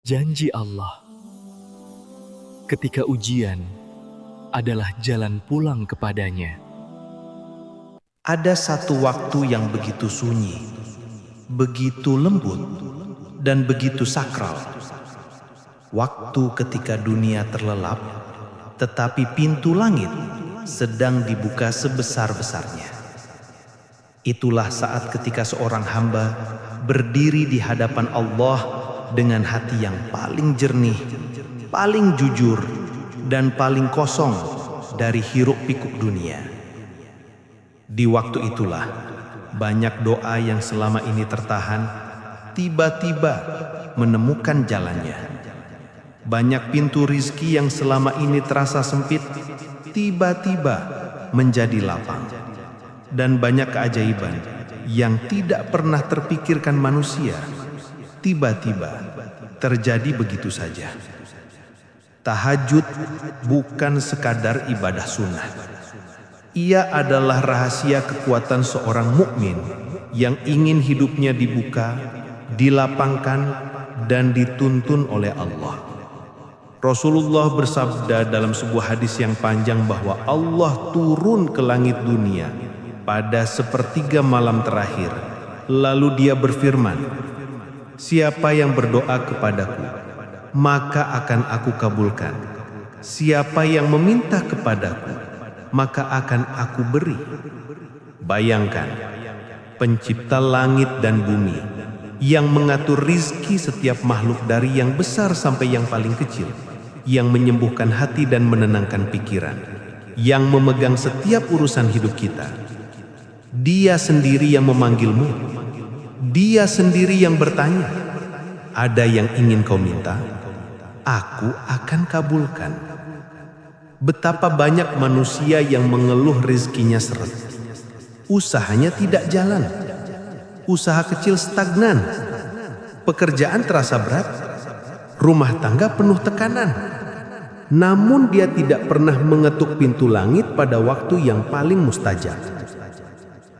Janji Allah, ketika ujian adalah jalan pulang kepadanya. Ada satu waktu yang begitu sunyi, begitu lembut, dan begitu sakral. Waktu ketika dunia terlelap, tetapi pintu langit sedang dibuka sebesar-besarnya. Itulah saat ketika seorang hamba berdiri di hadapan Allah dengan hati yang paling jernih, paling jujur, dan paling kosong dari hiruk-pikuk dunia. Di waktu itulah banyak doa yang selama ini tertahan tiba-tiba menemukan jalannya. Banyak pintu rizki yang selama ini terasa sempit tiba-tiba menjadi lapang. Dan banyak keajaiban yang tidak pernah terpikirkan manusia tiba-tiba terjadi begitu saja. Tahajud bukan sekadar ibadah sunnah. Ia adalah rahasia kekuatan seorang mukmin yang ingin hidupnya dibuka, dilapangkan, dan dituntun oleh Allah. Rasulullah bersabda dalam sebuah hadis yang panjang bahwa Allah turun ke langit dunia pada sepertiga malam terakhir. Lalu dia berfirman, "Siapa yang berdoa kepadaku, maka akan aku kabulkan. Siapa yang meminta kepadaku, maka akan aku beri." Bayangkan, pencipta langit dan bumi yang mengatur rizki setiap makhluk dari yang besar sampai yang paling kecil, yang menyembuhkan hati dan menenangkan pikiran, yang memegang setiap urusan hidup kita. Dia sendiri yang memanggilmu. Dia sendiri yang bertanya, "Ada yang ingin kau minta? Aku akan kabulkan." Betapa banyak manusia yang mengeluh rezekinya seret. Usahanya tidak jalan. Usaha kecil stagnan. Pekerjaan terasa berat. Rumah tangga penuh tekanan. Namun dia tidak pernah mengetuk pintu langit pada waktu yang paling mustajab.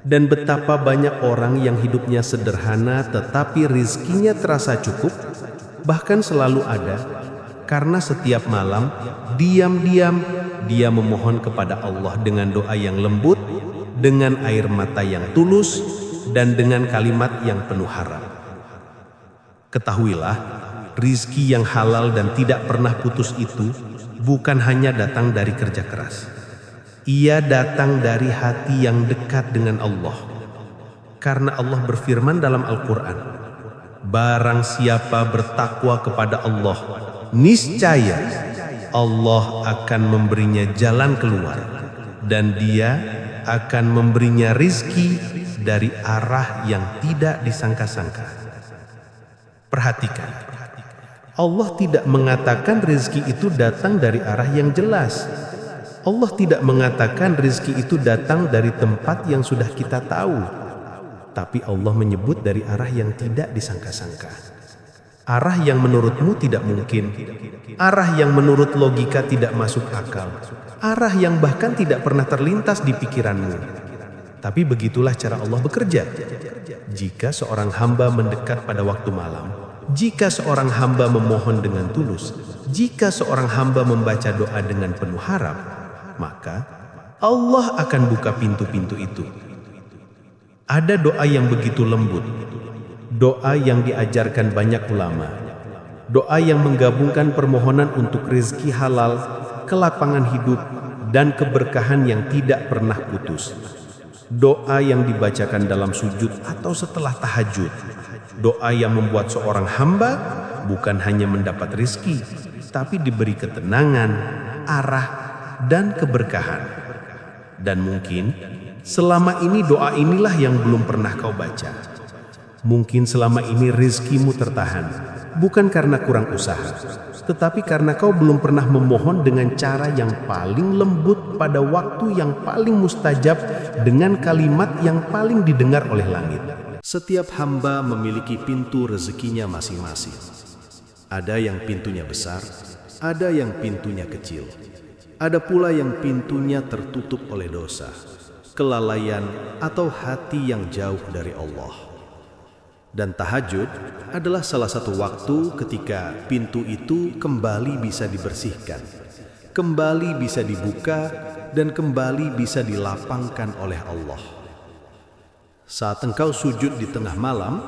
Dan betapa banyak orang yang hidupnya sederhana tetapi rizkinya terasa cukup, bahkan selalu ada, karena setiap malam diam-diam dia memohon kepada Allah dengan doa yang lembut, dengan air mata yang tulus, dan dengan kalimat yang penuh harap. Ketahuilah, rizki yang halal dan tidak pernah putus itu bukan hanya datang dari kerja keras. Ia datang dari hati yang dekat dengan Allah. Karena Allah berfirman dalam Al-Quran, "Barang siapa bertakwa kepada Allah, niscaya Allah akan memberinya jalan keluar, dan Dia akan memberinya rizki dari arah yang tidak disangka-sangka." Perhatikan, Allah tidak mengatakan rizki itu datang dari arah yang jelas. Allah tidak mengatakan rizki itu datang dari tempat yang sudah kita tahu. Tapi Allah menyebut dari arah yang tidak disangka-sangka. Arah yang menurutmu tidak mungkin. Arah yang menurut logika tidak masuk akal. Arah yang bahkan tidak pernah terlintas di pikiranmu. Tapi begitulah cara Allah bekerja. Jika seorang hamba mendekat pada waktu malam, jika seorang hamba memohon dengan tulus, jika seorang hamba membaca doa dengan penuh harap, maka Allah akan buka pintu-pintu itu. Ada doa yang begitu lembut, doa yang diajarkan banyak ulama, doa yang menggabungkan permohonan untuk rezeki halal, kelapangan hidup, dan keberkahan yang tidak pernah putus. Doa yang dibacakan dalam sujud atau setelah tahajud. Doa yang membuat seorang hamba bukan hanya mendapat rezeki, tapi diberi ketenangan, arah, dan keberkahan. Dan mungkin selama ini doa inilah yang belum pernah kau baca. Mungkin selama ini rezekimu tertahan, bukan karena kurang usaha, tetapi karena kau belum pernah memohon dengan cara yang paling lembut pada waktu yang paling mustajab, dengan kalimat yang paling didengar oleh langit. Setiap hamba memiliki pintu rezekinya masing-masing. Ada yang pintunya besar, ada yang pintunya kecil. Ada pula yang pintunya tertutup oleh dosa, kelalaian, atau hati yang jauh dari Allah. Dan tahajud adalah salah satu waktu ketika pintu itu kembali bisa dibersihkan, kembali bisa dibuka, dan kembali bisa dilapangkan oleh Allah. Saat engkau sujud di tengah malam,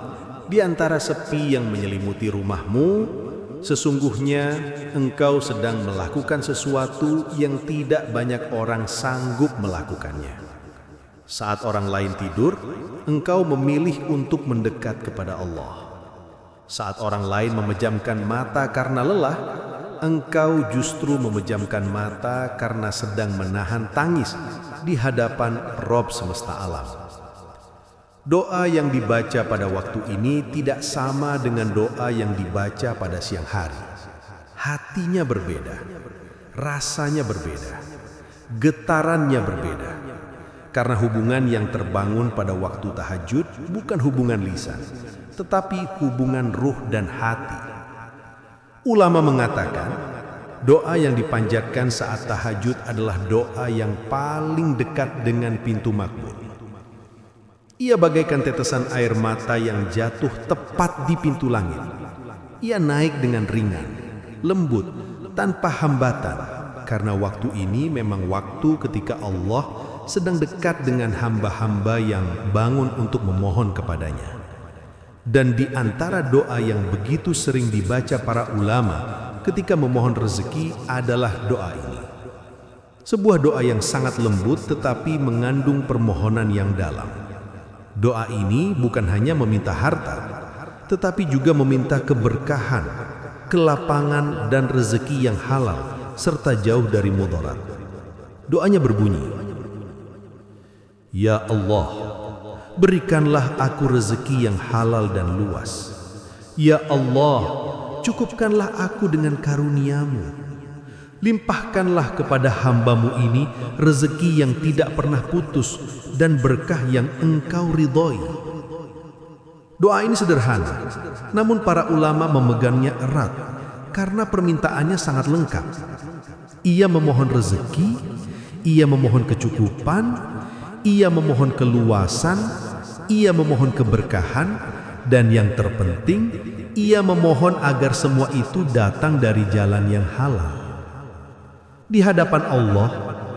di antara sepi yang menyelimuti rumahmu, sesungguhnya engkau sedang melakukan sesuatu yang tidak banyak orang sanggup melakukannya. Saat orang lain tidur, engkau memilih untuk mendekat kepada Allah. Saat orang lain memejamkan mata karena lelah, engkau justru memejamkan mata karena sedang menahan tangis di hadapan Rob semesta alam. Doa yang dibaca pada waktu ini tidak sama dengan doa yang dibaca pada siang hari. Hatinya berbeda, rasanya berbeda, getarannya berbeda. Karena hubungan yang terbangun pada waktu tahajud bukan hubungan lisan, tetapi hubungan ruh dan hati. Ulama mengatakan, doa yang dipanjatkan saat tahajud adalah doa yang paling dekat dengan pintu makbul. Ia bagaikan tetesan air mata yang jatuh tepat di pintu langit. Ia naik dengan ringan, lembut, tanpa hambatan, karena waktu ini memang waktu ketika Allah sedang dekat dengan hamba-hamba yang bangun untuk memohon kepadanya. Dan di antara doa yang begitu sering dibaca para ulama ketika memohon rezeki adalah doa ini. Sebuah doa yang sangat lembut tetapi mengandung permohonan yang dalam. Doa ini bukan hanya meminta harta, tetapi juga meminta keberkahan, kelapangan dan rezeki yang halal serta jauh dari mudarat. Doanya berbunyi, "Ya Allah, berikanlah aku rezeki yang halal dan luas. Ya Allah, cukupkanlah aku dengan karunia-Mu. Limpahkanlah kepada hamba-Mu ini rezeki yang tidak pernah putus dan berkah yang Engkau ridhoi." Doa ini sederhana, namun para ulama memegangnya erat karena permintaannya sangat lengkap. Ia memohon rezeki, ia memohon kecukupan, ia memohon keluasan, ia memohon keberkahan, dan yang terpenting, ia memohon agar semua itu datang dari jalan yang halal. Di hadapan Allah,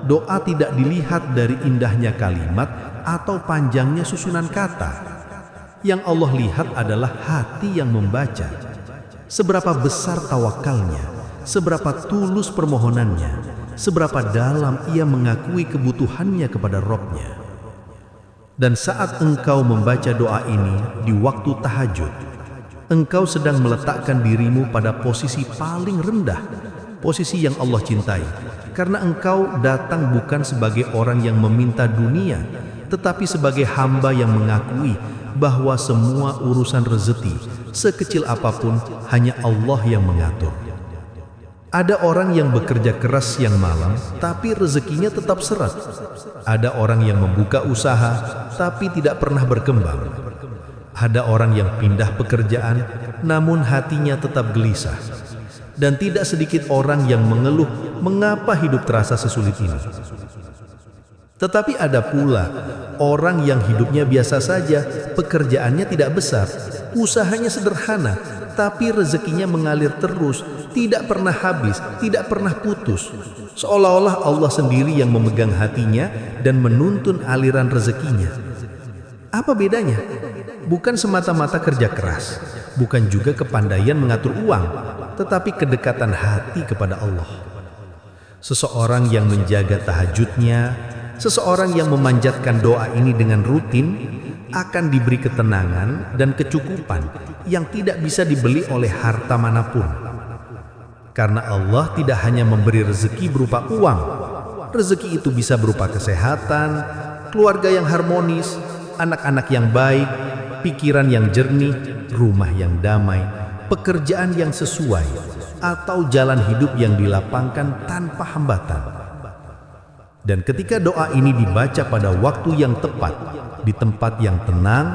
doa tidak dilihat dari indahnya kalimat atau panjangnya susunan kata. Yang Allah lihat adalah hati yang membaca. Seberapa besar tawakalnya, seberapa tulus permohonannya, seberapa dalam ia mengakui kebutuhannya kepada Rabb-Nya. Dan saat engkau membaca doa ini di waktu tahajud, engkau sedang meletakkan dirimu pada posisi paling rendah, posisi yang Allah cintai, karena engkau datang bukan sebagai orang yang meminta dunia, tetapi sebagai hamba yang mengakui bahwa semua urusan rezeki, sekecil apapun, hanya Allah yang mengatur. Ada orang yang bekerja keras siang malam, tapi rezekinya tetap seret. Ada orang yang membuka usaha, tapi tidak pernah berkembang. Ada orang yang pindah pekerjaan, namun hatinya tetap gelisah. Dan tidak sedikit orang yang mengeluh mengapa hidup terasa sesulit ini. Tetapi ada pula orang yang hidupnya biasa saja, pekerjaannya tidak besar, usahanya sederhana, tapi rezekinya mengalir terus, tidak pernah habis, tidak pernah putus. Seolah-olah Allah sendiri yang memegang hatinya dan menuntun aliran rezekinya. Apa bedanya? Bukan semata-mata kerja keras, bukan juga kepandaian mengatur uang, tetapi kedekatan hati kepada Allah. Seseorang yang menjaga tahajudnya, seseorang yang memanjatkan doa ini dengan rutin, akan diberi ketenangan dan kecukupan yang tidak bisa dibeli oleh harta manapun. Karena Allah tidak hanya memberi rezeki berupa uang, rezeki itu bisa berupa kesehatan, keluarga yang harmonis, anak-anak yang baik, pikiran yang jernih, rumah yang damai, pekerjaan yang sesuai, atau jalan hidup yang dilapangkan tanpa hambatan. Dan ketika doa ini dibaca pada waktu yang tepat, di tempat yang tenang,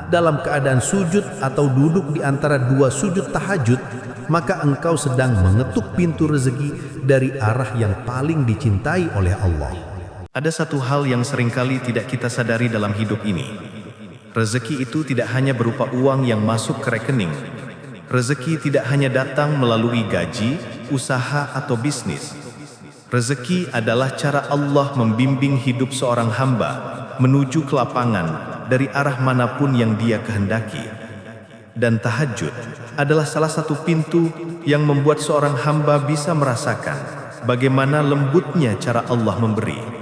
dalam keadaan sujud atau duduk di antara dua sujud tahajud, maka engkau sedang mengetuk pintu rezeki dari arah yang paling dicintai oleh Allah. Ada satu hal yang seringkali tidak kita sadari dalam hidup ini. Rezeki itu tidak hanya berupa uang yang masuk ke rekening. Rezeki tidak hanya datang melalui gaji, usaha, atau bisnis. Rezeki adalah cara Allah membimbing hidup seorang hamba menuju ke lapangan dari arah manapun yang Dia kehendaki. Dan tahajud adalah salah satu pintu yang membuat seorang hamba bisa merasakan bagaimana lembutnya cara Allah memberi.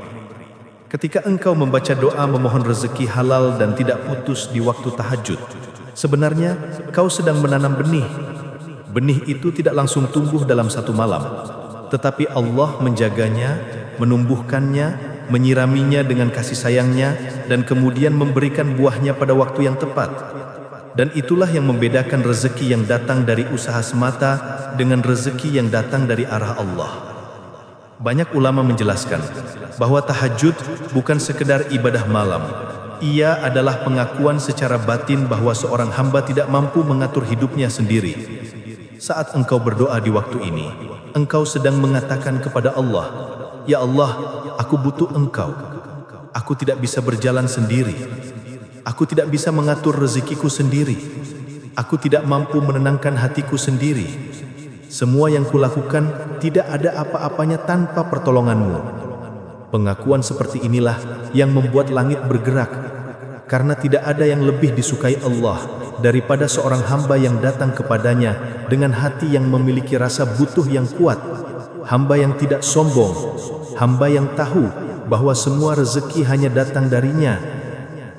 Ketika engkau membaca doa memohon rezeki halal dan tidak putus di waktu tahajud, sebenarnya kau sedang menanam benih. Benih itu tidak langsung tumbuh dalam satu malam, tetapi Allah menjaganya, menumbuhkannya, menyiraminya dengan kasih sayangnya, dan kemudian memberikan buahnya pada waktu yang tepat. Dan itulah yang membedakan rezeki yang datang dari usaha semata dengan rezeki yang datang dari arah Allah. Banyak ulama menjelaskan bahwa tahajud bukan sekedar ibadah malam. Ia adalah pengakuan secara batin bahwa seorang hamba tidak mampu mengatur hidupnya sendiri. Saat engkau berdoa di waktu ini, engkau sedang mengatakan kepada Allah, "Ya Allah, aku butuh Engkau. Aku tidak bisa berjalan sendiri. Aku tidak bisa mengatur rezekiku sendiri. Aku tidak mampu menenangkan hatiku sendiri. Semua yang kulakukan tidak ada apa-apanya tanpa pertolongan-Mu." Pengakuan seperti inilah yang membuat langit bergerak, karena tidak ada yang lebih disukai Allah daripada seorang hamba yang datang kepadanya dengan hati yang memiliki rasa butuh yang kuat, hamba yang tidak sombong, hamba yang tahu bahwa semua rezeki hanya datang darinya.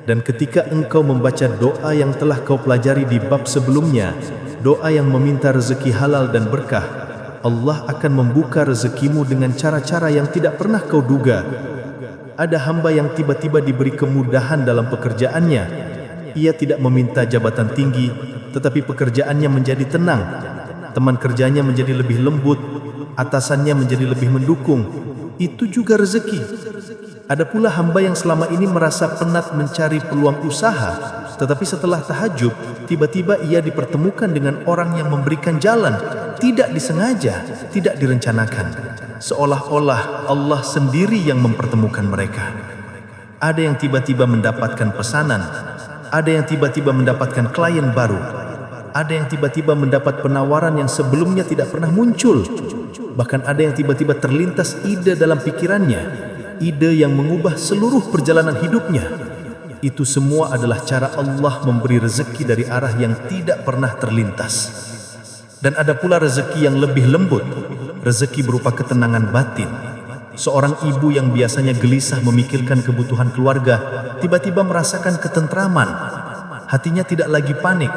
Dan ketika engkau membaca doa yang telah kau pelajari di bab sebelumnya, doa yang meminta rezeki halal dan berkah, Allah akan membuka rezekimu dengan cara-cara yang tidak pernah kau duga. Ada hamba yang tiba-tiba diberi kemudahan dalam pekerjaannya. Ia tidak meminta jabatan tinggi, tetapi pekerjaannya menjadi tenang. Teman kerjanya menjadi lebih lembut, atasannya menjadi lebih mendukung. Itu juga rezeki. Ada pula hamba yang selama ini merasa penat mencari peluang usaha, tetapi setelah tahajud, tiba-tiba ia dipertemukan dengan orang yang memberikan jalan, tidak disengaja, tidak direncanakan. Seolah-olah Allah sendiri yang mempertemukan mereka. Ada yang tiba-tiba mendapatkan pesanan, ada yang tiba-tiba mendapatkan klien baru, ada yang tiba-tiba mendapat penawaran yang sebelumnya tidak pernah muncul. Bahkan ada yang tiba-tiba terlintas ide dalam pikirannya, ide yang mengubah seluruh perjalanan hidupnya. Itu semua adalah cara Allah memberi rezeki dari arah yang tidak pernah terlintas. Dan ada pula rezeki yang lebih lembut, rezeki berupa ketenangan batin. Seorang ibu yang biasanya gelisah memikirkan kebutuhan keluarga, tiba-tiba merasakan ketentraman. Hatinya tidak lagi panik.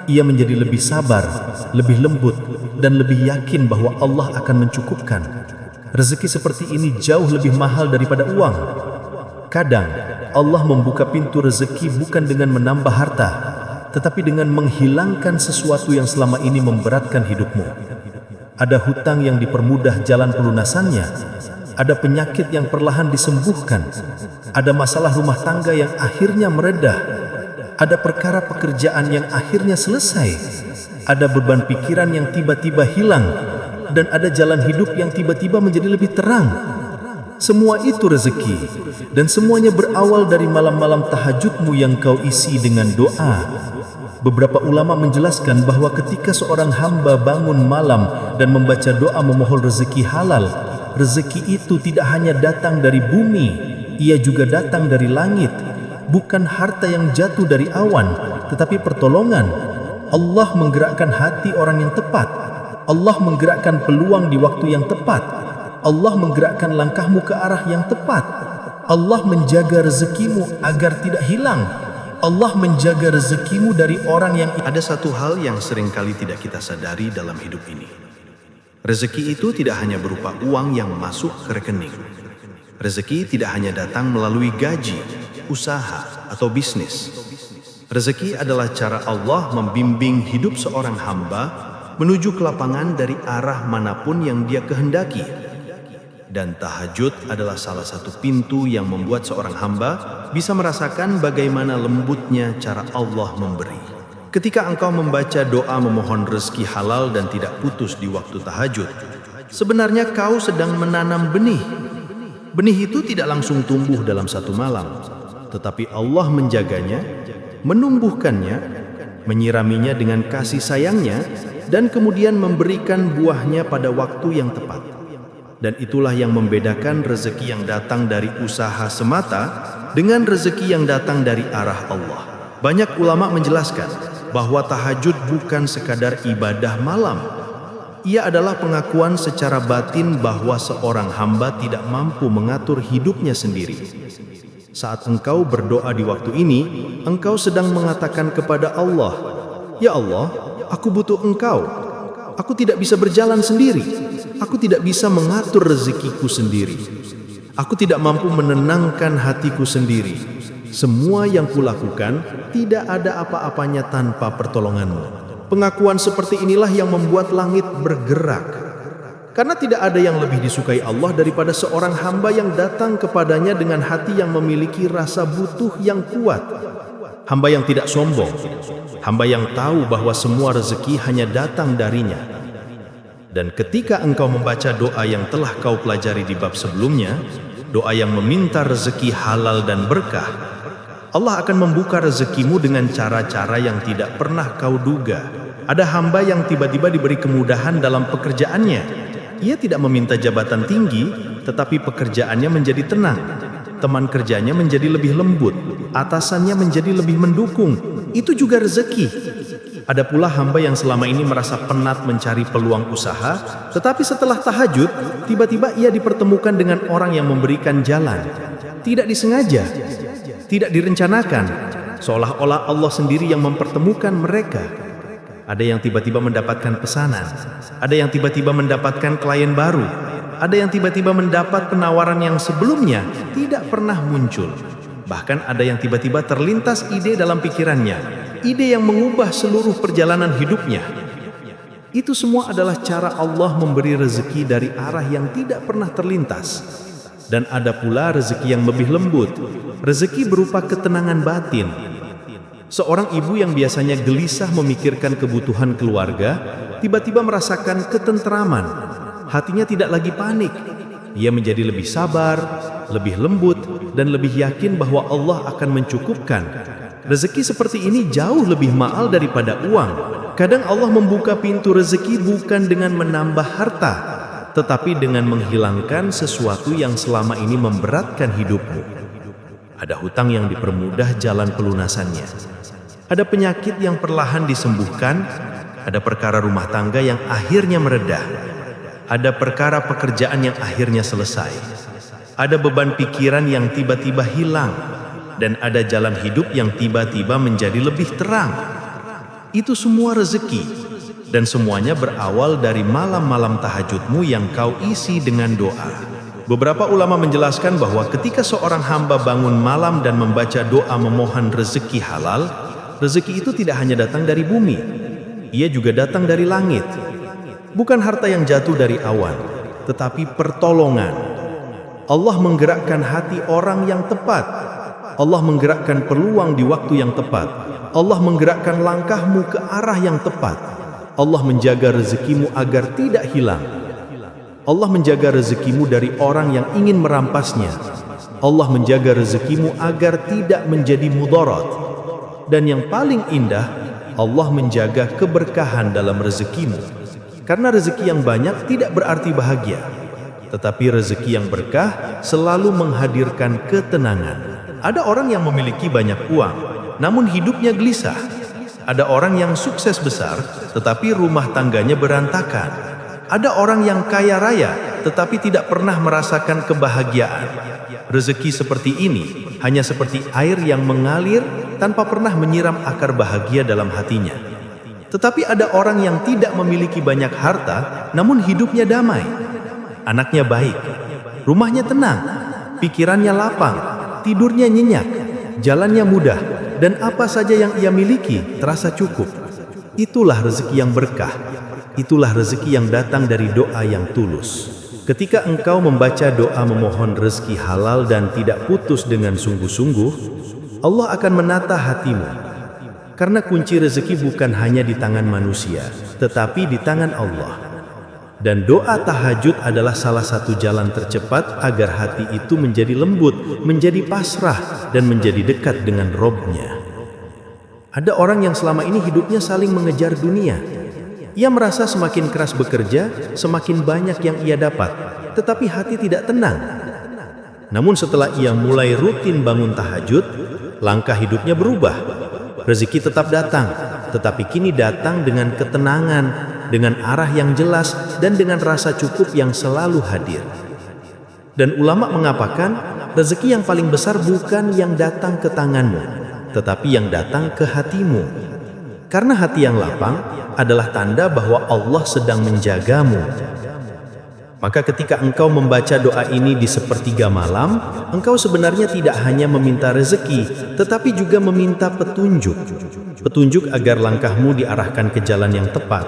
Ia menjadi lebih sabar, lebih lembut, dan lebih yakin bahwa Allah akan mencukupkan. Rezeki seperti ini jauh lebih mahal daripada uang. Kadang Allah membuka pintu rezeki bukan dengan menambah harta, tetapi dengan menghilangkan sesuatu yang selama ini memberatkan hidupmu. Ada hutang yang dipermudah jalan pelunasannya, ada penyakit yang perlahan disembuhkan, ada masalah rumah tangga yang akhirnya meredah, ada perkara pekerjaan yang akhirnya selesai, ada beban pikiran yang tiba-tiba hilang, dan ada jalan hidup yang tiba-tiba menjadi lebih terang. Semua itu rezeki, dan semuanya berawal dari malam-malam tahajudmu yang kau isi dengan doa. Beberapa ulama menjelaskan bahwa ketika seorang hamba bangun malam dan membaca doa memohon rezeki halal, rezeki itu tidak hanya datang dari bumi, ia juga datang dari langit. Bukan harta yang jatuh dari awan, tetapi pertolongan. Allah menggerakkan hati orang yang tepat. Allah menggerakkan peluang di waktu yang tepat. Allah menggerakkan langkahmu ke arah yang tepat. Allah menjaga rezekimu agar tidak hilang. Allah menjaga rezekimu dari orang yang... Ada satu hal yang seringkali tidak kita sadari dalam hidup ini. Rezeki itu tidak hanya berupa uang yang masuk ke rekening. Rezeki tidak hanya datang melalui gaji, usaha, atau bisnis. Rezeki adalah cara Allah membimbing hidup seorang hamba menuju ke lapangan dari arah manapun yang Dia kehendaki. Dan tahajud adalah salah satu pintu yang membuat seorang hamba bisa merasakan bagaimana lembutnya cara Allah memberi. Ketika engkau membaca doa memohon rezeki halal dan tidak putus di waktu tahajud, sebenarnya kau sedang menanam benih. Benih itu tidak langsung tumbuh dalam satu malam, tetapi Allah menjaganya, menumbuhkannya, menyiraminya dengan kasih sayangnya, dan kemudian memberikan buahnya pada waktu yang tepat. Dan itulah yang membedakan rezeki yang datang dari usaha semata dengan rezeki yang datang dari arah Allah. Banyak ulama menjelaskan bahwa tahajud bukan sekadar ibadah malam. Ia adalah pengakuan secara batin bahwa seorang hamba tidak mampu mengatur hidupnya sendiri. Saat engkau berdoa di waktu ini, engkau sedang mengatakan kepada Allah, "Ya Allah, aku butuh Engkau. Aku tidak bisa berjalan sendiri. Aku tidak bisa mengatur rezekiku sendiri. Aku tidak mampu menenangkan hatiku sendiri. Semua yang kulakukan tidak ada apa-apanya tanpa pertolonganmu." Pengakuan seperti inilah yang membuat langit bergerak. Karena tidak ada yang lebih disukai Allah daripada seorang hamba yang datang kepadanya dengan hati yang memiliki rasa butuh yang kuat. Hamba yang tidak sombong. Hamba yang tahu bahwa semua rezeki hanya datang darinya. Dan ketika engkau membaca doa yang telah kau pelajari di bab sebelumnya, doa yang meminta rezeki halal dan berkah, Allah akan membuka rezekimu dengan cara-cara yang tidak pernah kau duga. Ada hamba yang tiba-tiba diberi kemudahan dalam pekerjaannya. Ia tidak meminta jabatan tinggi, tetapi pekerjaannya menjadi tenang. Teman kerjanya menjadi lebih lembut, atasannya menjadi lebih mendukung. Itu juga rezeki. Ada pula hamba yang selama ini merasa penat mencari peluang usaha, tetapi setelah tahajud, tiba-tiba ia dipertemukan dengan orang yang memberikan jalan. Tidak disengaja, tidak direncanakan, seolah-olah Allah sendiri yang mempertemukan mereka. Ada yang tiba-tiba mendapatkan pesanan, ada yang tiba-tiba mendapatkan klien baru, ada yang tiba-tiba mendapat penawaran yang sebelumnya tidak pernah muncul. Bahkan ada yang tiba-tiba terlintas ide dalam pikirannya, ide yang mengubah seluruh perjalanan hidupnya. Itu semua adalah cara Allah memberi rezeki dari arah yang tidak pernah terlintas. Dan ada pula rezeki yang lebih lembut, rezeki berupa ketenangan batin. Seorang ibu yang biasanya gelisah memikirkan kebutuhan keluarga, tiba-tiba merasakan ketentraman. Hatinya tidak lagi panik. Ia menjadi lebih sabar, lebih lembut, dan lebih yakin bahwa Allah akan mencukupkan. Rezeki seperti ini jauh lebih mahal daripada uang. Kadang Allah membuka pintu rezeki bukan dengan menambah harta, tetapi dengan menghilangkan sesuatu yang selama ini memberatkan hidupmu. Ada hutang yang dipermudah jalan pelunasannya. Ada penyakit yang perlahan disembuhkan, ada perkara rumah tangga yang akhirnya meredah, ada perkara pekerjaan yang akhirnya selesai, ada beban pikiran yang tiba-tiba hilang, dan ada jalan hidup yang tiba-tiba menjadi lebih terang. Itu semua rezeki, dan semuanya berawal dari malam-malam tahajudmu yang kau isi dengan doa. Beberapa ulama menjelaskan bahwa ketika seorang hamba bangun malam dan membaca doa memohon rezeki halal, rezeki itu tidak hanya datang dari bumi, ia juga datang dari langit. Bukan harta yang jatuh dari awan, tetapi pertolongan. Allah menggerakkan hati orang yang tepat. Allah menggerakkan peluang di waktu yang tepat. Allah menggerakkan langkahmu ke arah yang tepat. Allah menjaga rezekimu agar tidak hilang. Allah menjaga rezekimu dari orang yang ingin merampasnya. Allah menjaga rezekimu agar tidak menjadi mudarat. Dan yang paling indah, Allah menjaga keberkahan dalam rezekimu. Karena rezeki yang banyak tidak berarti bahagia, tetapi rezeki yang berkah selalu menghadirkan ketenangan. Ada orang yang memiliki banyak uang, namun hidupnya gelisah. Ada orang yang sukses besar, tetapi rumah tangganya berantakan. Ada orang yang kaya raya, tetapi tidak pernah merasakan kebahagiaan. Rezeki seperti ini hanya seperti air yang mengalir tanpa pernah menyiram akar bahagia dalam hatinya. Tetapi ada orang yang tidak memiliki banyak harta, namun hidupnya damai. Anaknya baik, rumahnya tenang, pikirannya lapang, tidurnya nyenyak, jalannya mudah, dan apa saja yang ia miliki terasa cukup. Itulah rezeki yang berkah. Itulah rezeki yang datang dari doa yang tulus. Ketika engkau membaca doa memohon rezeki halal dan tidak putus dengan sungguh-sungguh, Allah akan menata hatimu. Karena kunci rezeki bukan hanya di tangan manusia, tetapi di tangan Allah. Dan doa tahajud adalah salah satu jalan tercepat agar hati itu menjadi lembut, menjadi pasrah, dan menjadi dekat dengan Robnya. Ada orang yang selama ini hidupnya saling mengejar dunia. Ia merasa semakin keras bekerja, semakin banyak yang ia dapat, tetapi hati tidak tenang. Namun setelah ia mulai rutin bangun tahajud, langkah hidupnya berubah. Rezeki tetap datang, tetapi kini datang dengan ketenangan, dengan arah yang jelas, dan dengan rasa cukup yang selalu hadir. Dan ulama mengatakan, rezeki yang paling besar bukan yang datang ke tanganmu, tetapi yang datang ke hatimu. Karena hati yang lapang adalah tanda bahwa Allah sedang menjagamu. Maka ketika engkau membaca doa ini di sepertiga malam, engkau sebenarnya tidak hanya meminta rezeki, tetapi juga meminta petunjuk. Petunjuk agar langkahmu diarahkan ke jalan yang tepat.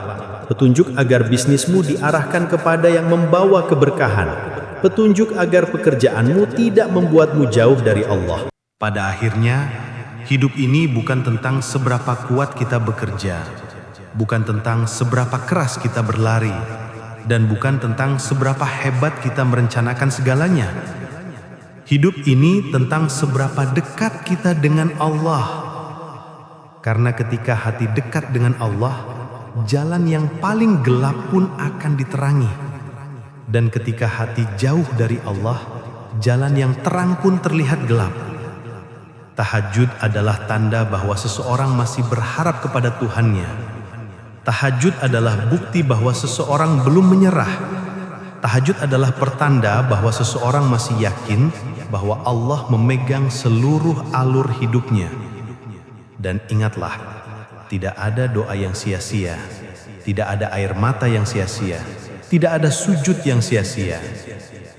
Petunjuk agar bisnismu diarahkan kepada yang membawa keberkahan. Petunjuk agar pekerjaanmu tidak membuatmu jauh dari Allah. Pada akhirnya, hidup ini bukan tentang seberapa kuat kita bekerja, bukan tentang seberapa keras kita berlari, dan bukan tentang seberapa hebat kita merencanakan segalanya. Hidup ini tentang seberapa dekat kita dengan Allah. Karena ketika hati dekat dengan Allah, jalan yang paling gelap pun akan diterangi. Dan ketika hati jauh dari Allah, jalan yang terang pun terlihat gelap. Tahajud adalah tanda bahwa seseorang masih berharap kepada Tuhannya. Tahajud adalah bukti bahwa seseorang belum menyerah. Tahajud adalah pertanda bahwa seseorang masih yakin bahwa Allah memegang seluruh alur hidupnya. Dan ingatlah, tidak ada doa yang sia-sia, tidak ada air mata yang sia-sia, tidak ada sujud yang sia-sia.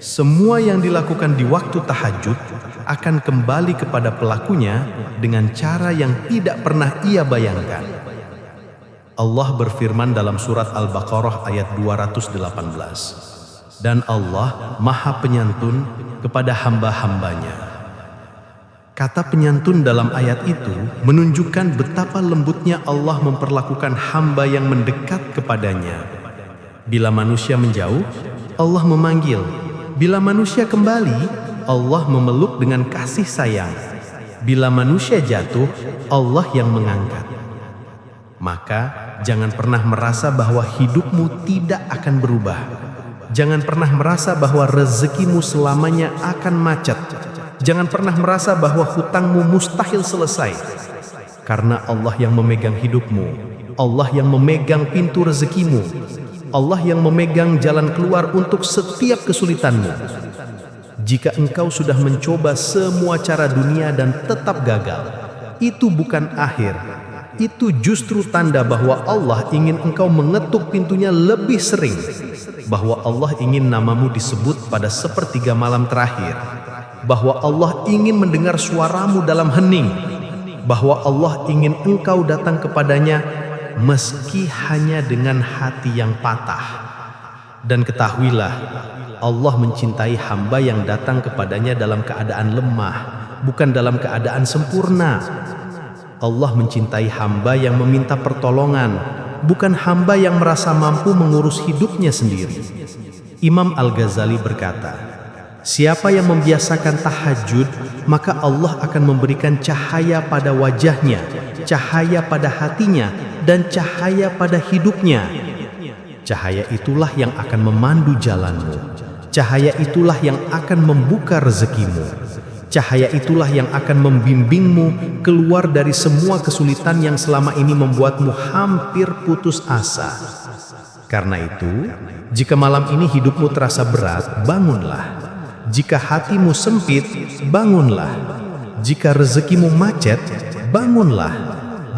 Semua yang dilakukan di waktu tahajud akan kembali kepada pelakunya dengan cara yang tidak pernah ia bayangkan. Allah berfirman dalam surat Al-Baqarah ayat 218, dan Allah Maha Penyantun kepada hamba-hambanya. Kata penyantun dalam ayat itu menunjukkan betapa lembutnya Allah memperlakukan hamba yang mendekat kepadanya. Bila manusia menjauh, Allah memanggil. Bila manusia kembali, Allah memeluk dengan kasih sayang. Bila manusia jatuh, Allah yang mengangkat. Maka jangan pernah merasa bahwa hidupmu tidak akan berubah. Jangan pernah merasa bahwa rezekimu selamanya akan macet. Jangan pernah merasa bahwa hutangmu mustahil selesai. Karena Allah yang memegang hidupmu, Allah yang memegang pintu rezekimu, Allah yang memegang jalan keluar untuk setiap kesulitanmu. Jika engkau sudah mencoba semua cara dunia dan tetap gagal, itu bukan akhir. Itu justru tanda bahwa Allah ingin engkau mengetuk pintunya lebih sering. Bahwa Allah ingin namamu disebut pada sepertiga malam terakhir. Bahwa Allah ingin mendengar suaramu dalam hening. Bahwa Allah ingin engkau datang kepadanya meski hanya dengan hati yang patah. Dan ketahuilah, Allah mencintai hamba yang datang kepadanya dalam keadaan lemah, bukan dalam keadaan sempurna. Allah mencintai hamba yang meminta pertolongan, bukan hamba yang merasa mampu mengurus hidupnya sendiri. Imam Al-Ghazali berkata, siapa yang membiasakan tahajud, maka Allah akan memberikan cahaya pada wajahnya, cahaya pada hatinya, dan cahaya pada hidupnya. Cahaya itulah yang akan memandu jalanmu. Cahaya itulah yang akan membuka rezekimu. Cahaya itulah yang akan membimbingmu keluar dari semua kesulitan yang selama ini membuatmu hampir putus asa. Karena itu, jika malam ini hidupmu terasa berat, bangunlah. Jika hatimu sempit, bangunlah. Jika rezekimu macet, bangunlah.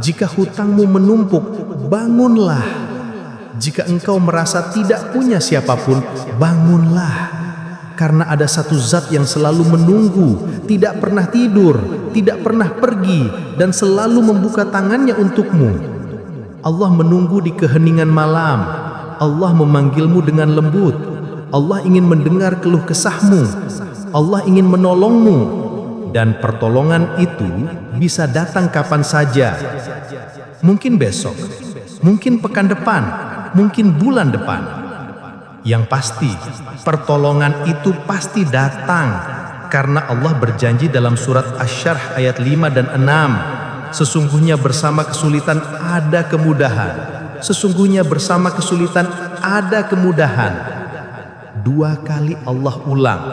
Jika hutangmu menumpuk, bangunlah. Jika engkau merasa tidak punya siapapun, bangunlah. Karena ada satu zat yang selalu menunggu, tidak pernah tidur, tidak pernah pergi, dan selalu membuka tangannya untukmu. Allah menunggu di keheningan malam. Allah memanggilmu dengan lembut. Allah ingin mendengar keluh kesahmu. Allah ingin menolongmu. Dan pertolongan itu bisa datang kapan saja. Mungkin besok, mungkin pekan depan, mungkin bulan depan. Yang pasti, pertolongan itu pasti datang. Karena Allah berjanji dalam surat Asy-Syarh ayat 5 dan 6, sesungguhnya bersama kesulitan ada kemudahan. Sesungguhnya bersama kesulitan ada kemudahan. 2 kali Allah ulang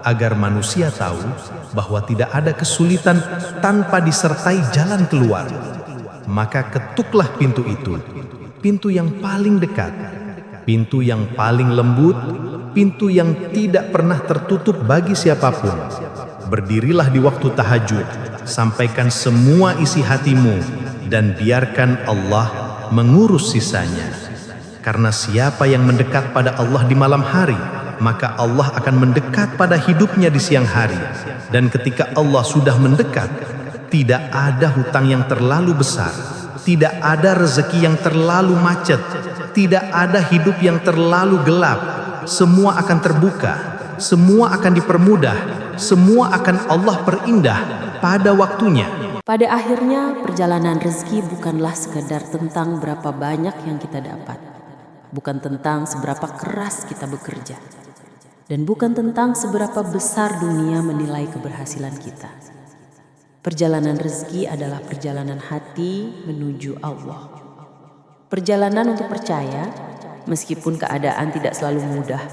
agar manusia tahu bahwa tidak ada kesulitan tanpa disertai jalan keluar. Maka ketuklah pintu itu, pintu yang paling dekat, pintu yang paling lembut, pintu yang tidak pernah tertutup bagi siapapun. Berdirilah di waktu tahajud, sampaikan semua isi hatimu, dan biarkan Allah mengurus sisanya. Karena siapa yang mendekat pada Allah di malam hari, maka Allah akan mendekat pada hidupnya di siang hari. Dan ketika Allah sudah mendekat, tidak ada hutang yang terlalu besar, tidak ada rezeki yang terlalu macet, tidak ada hidup yang terlalu gelap. Semua akan terbuka, semua akan dipermudah, semua akan Allah perindah pada waktunya. Pada akhirnya, perjalanan rezeki bukanlah sekedar tentang berapa banyak yang kita dapat, bukan tentang seberapa keras kita bekerja, dan bukan tentang seberapa besar dunia menilai keberhasilan kita. Perjalanan rezeki adalah perjalanan hati menuju Allah. Perjalanan untuk percaya, meskipun keadaan tidak selalu mudah.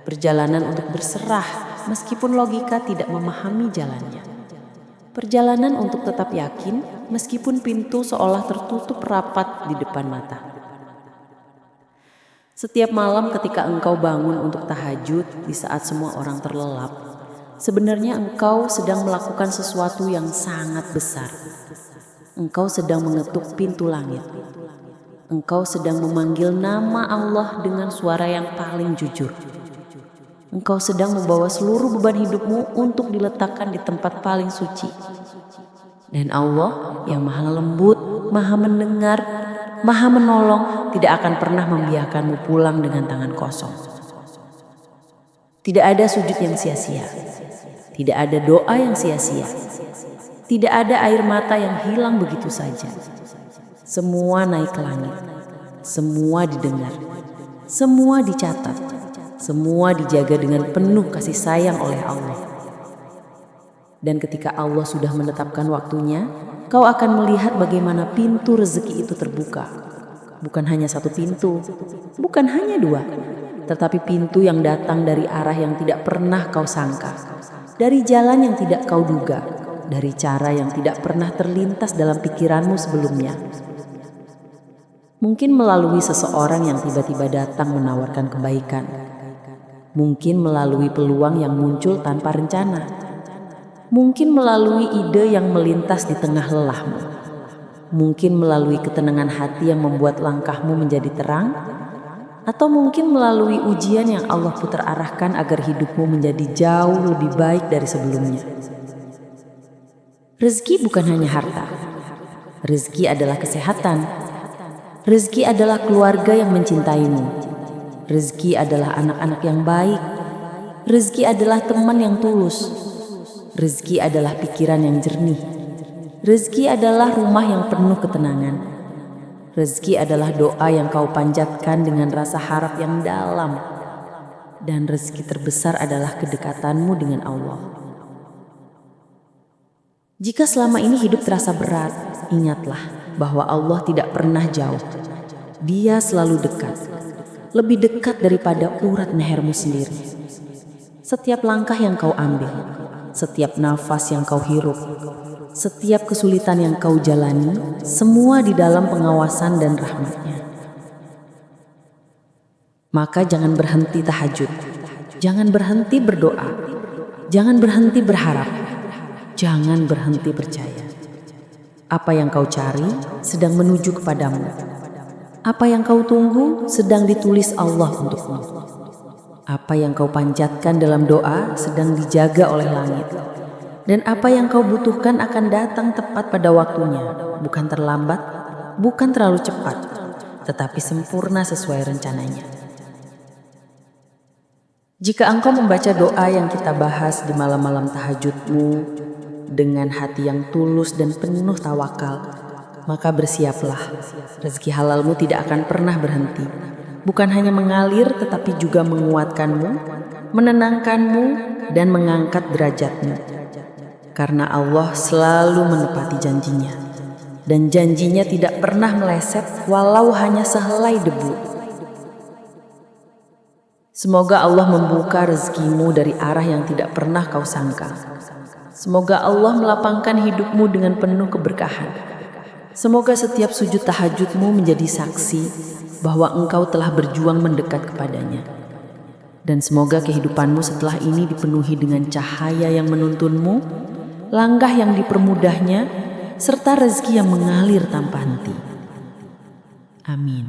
Perjalanan untuk berserah, meskipun logika tidak memahami jalannya. Perjalanan untuk tetap yakin, meskipun pintu seolah tertutup rapat di depan mata. Setiap malam ketika engkau bangun untuk tahajud di saat semua orang terlelap, sebenarnya engkau sedang melakukan sesuatu yang sangat besar. Engkau sedang mengetuk pintu langit. Engkau sedang memanggil nama Allah dengan suara yang paling jujur. Engkau sedang membawa seluruh beban hidupmu untuk diletakkan di tempat paling suci. Dan Allah yang maha lembut, maha mendengar, maha menolong, tidak akan pernah membiarkanmu pulang dengan tangan kosong. Tidak ada sujud yang sia-sia. Tidak ada doa yang sia-sia. Tidak ada air mata yang hilang begitu saja. Semua naik ke langit. Semua didengar. Semua dicatat. Semua dijaga dengan penuh kasih sayang oleh Allah. Dan ketika Allah sudah menetapkan waktunya, kau akan melihat bagaimana pintu rezeki itu terbuka. Bukan hanya satu pintu, bukan hanya 2, tetapi pintu yang datang dari arah yang tidak pernah kau sangka, dari jalan yang tidak kau duga, dari cara yang tidak pernah terlintas dalam pikiranmu sebelumnya. Mungkin melalui seseorang yang tiba-tiba datang menawarkan kebaikan. Mungkin melalui peluang yang muncul tanpa rencana. Mungkin melalui ide yang melintas di tengah lelahmu. Mungkin melalui ketenangan hati yang membuat langkahmu menjadi terang. Atau mungkin melalui ujian yang Allah putar arahkan agar hidupmu menjadi jauh lebih baik dari sebelumnya. Rezeki bukan hanya harta. Rezeki adalah kesehatan. Rezeki adalah keluarga yang mencintaimu. Rezeki adalah anak-anak yang baik. Rezeki adalah teman yang tulus. Rezeki adalah pikiran yang jernih. Rezeki adalah rumah yang penuh ketenangan. Rezeki adalah doa yang kau panjatkan dengan rasa harap yang dalam. Dan rezeki terbesar adalah kedekatanmu dengan Allah. Jika selama ini hidup terasa berat, ingatlah bahwa Allah tidak pernah jauh. Dia selalu dekat. Lebih dekat daripada urat lehermu sendiri. Setiap langkah yang kau ambil, setiap nafas yang kau hirup, setiap kesulitan yang kau jalani, semua di dalam pengawasan dan rahmat-Nya. Maka jangan berhenti tahajud, jangan berhenti berdoa, jangan berhenti berharap, jangan berhenti percaya. Apa yang kau cari sedang menuju kepadamu. Apa yang kau tunggu sedang ditulis Allah untukmu. Apa yang kau panjatkan dalam doa sedang dijaga oleh langit. Dan apa yang kau butuhkan akan datang tepat pada waktunya. Bukan terlambat, bukan terlalu cepat, tetapi sempurna sesuai rencananya. Jika engkau membaca doa yang kita bahas di malam-malam tahajudmu dengan hati yang tulus dan penuh tawakal, maka bersiaplah, rezeki halalmu tidak akan pernah berhenti. Bukan hanya mengalir tetapi juga menguatkanmu, menenangkanmu, dan mengangkat derajatmu. karena Allah selalu menepati janjinya, dan janjinya tidak pernah meleset walau hanya sehelai debu. Semoga Allah membuka rezekimu dari arah yang tidak pernah kau sangka. Semoga Allah melapangkan hidupmu dengan penuh keberkahan. Semoga setiap sujud tahajudmu menjadi saksi bahwa engkau telah berjuang mendekat kepadanya. Dan semoga kehidupanmu setelah ini dipenuhi dengan cahaya yang menuntunmu, langkah yang dipermudahnya, serta rezeki yang mengalir tanpa henti. Amin.